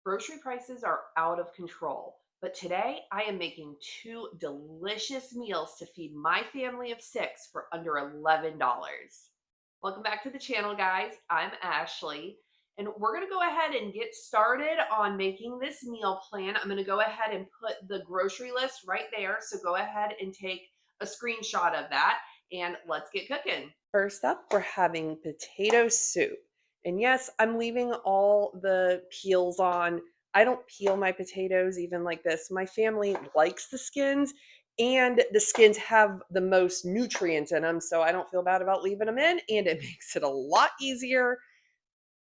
Grocery prices are out of control, but today I am making two delicious meals to feed my family of 6 for under $11. Welcome back to the channel, guys. I'm Ashley, and we're going to go ahead and get started on making this meal plan. I'm going to go ahead and put the grocery list right there, so go ahead and take a screenshot of that, and let's get cooking. First up, we're having potato soup. And yes, I'm leaving all the peels on. I don't peel my potatoes even like this. My family likes the skins, and the skins have the most nutrients in them, so I don't feel bad about leaving them in, and it makes it a lot easier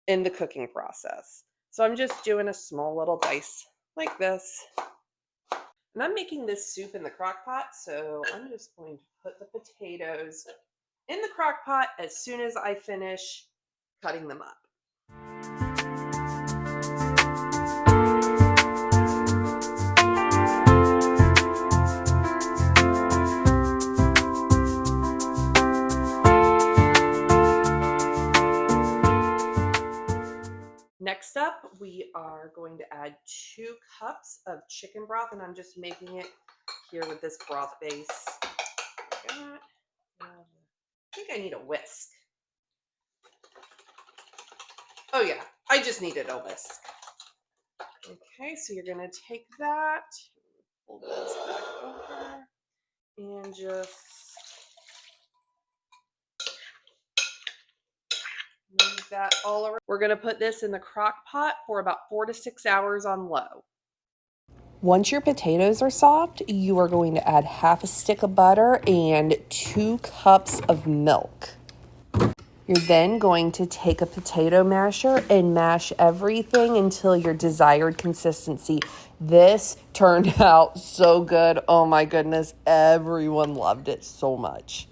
in the cooking process. So I'm just doing a small little dice like this. And I'm making this soup in the crock pot, so I'm just going to put the potatoes in the crock pot as soon as I finish cutting them up. Next up, we are going to add 2 cups of chicken broth, and I'm just making it here with this broth base. I think I need a whisk. Oh yeah, I just needed a whisk. Okay, so you're gonna take that, fold this back over, and just move that all around. We're gonna put this in the crock pot for about 4 to 6 hours on low. Once your potatoes are soft, you are going to add half a stick of butter and 2 cups of milk. You're then going to take a potato masher and mash everything until your desired consistency. This turned out so good. Oh my goodness, everyone loved it so much.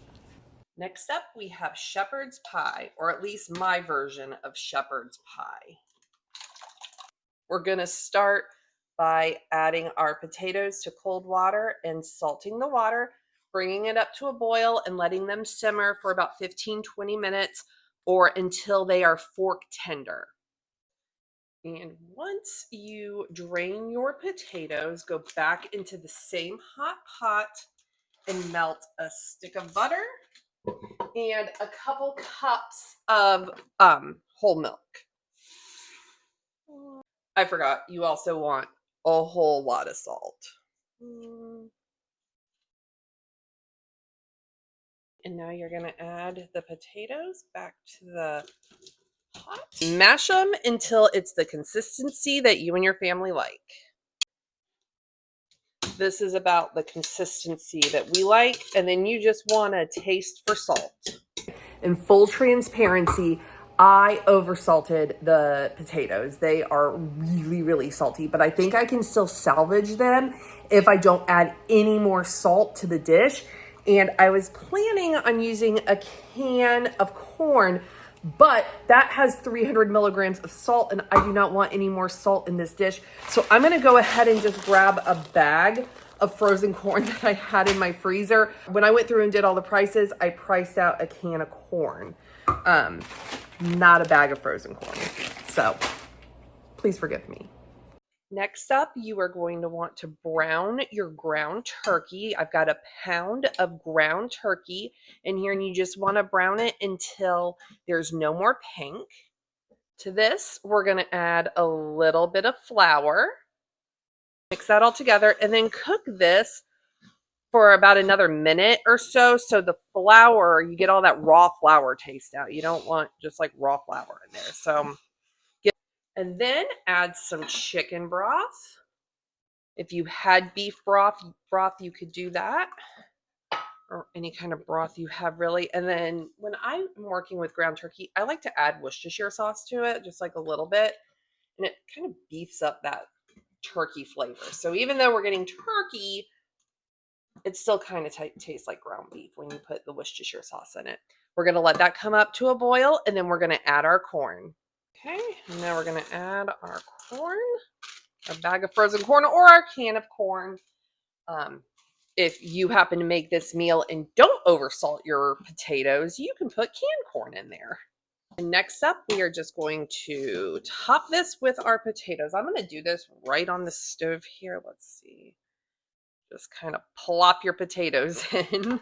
Next up, we have shepherd's pie, or at least my version of shepherd's pie. We're gonna start by adding our potatoes to cold water and salting the water, bringing it up to a boil and letting them simmer for about 15-20 minutes or until they are fork tender. And once you drain your potatoes, go back into the same hot pot and melt a stick of butter and a couple cups of whole milk. I forgot, you also want a whole lot of salt. And now you're going to add the potatoes back to the pot. Mash them until it's the consistency that you and your family like. This is about the consistency that we like, and then you just want to taste for salt. In full transparency, I oversalted the potatoes. They are really, really salty, but I think I can still salvage them if I don't add any more salt to the dish. And I was planning on using a can of corn, but that has 300 milligrams of salt, and I do not want any more salt in this dish. So I'm gonna go ahead and just grab a bag of frozen corn that I had in my freezer. When I went through and did all the prices, I priced out a can of corn, not a bag of frozen corn. So please forgive me. Next up, you are going to want to brown your ground turkey. I've got a pound of ground turkey in here, and you just want to brown it until there's no more pink. To this, we're going to add a little bit of flour. Mix that all together and then cook this for about another minute or so. So the flour, you get all that raw flour taste out. You don't want just like raw flour in there. So and then add some chicken broth. If you had beef broth, you could do that, or any kind of broth you have really. And then when I'm working with ground turkey, I like to add Worcestershire sauce to it, just like a little bit, and it kind of beefs up that turkey flavor. So even though we're getting turkey, it still kind of tastes like ground beef when you put the Worcestershire sauce in it. We're going to let that come up to a boil, and then we're going to add our corn. Okay, and now we're going to add our corn, a bag of frozen corn or our can of corn. If you happen to make this meal and don't oversalt your potatoes, you can put canned corn in there. And next up, we are just going to top this with our potatoes. I'm going to do this right on the stove here. Let's see. Just kind of plop your potatoes in.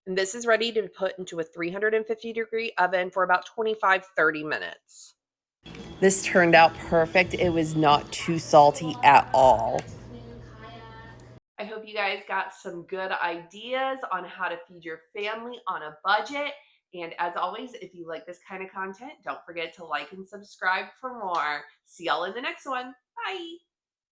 And this is ready to put into a 350-degree oven for about 25-30 minutes. This turned out perfect. It was not too salty at all. I hope you guys got some good ideas on how to feed your family on a budget. And as always, if you like this kind of content, don't forget to like and subscribe for more. See y'all in the next one. Bye.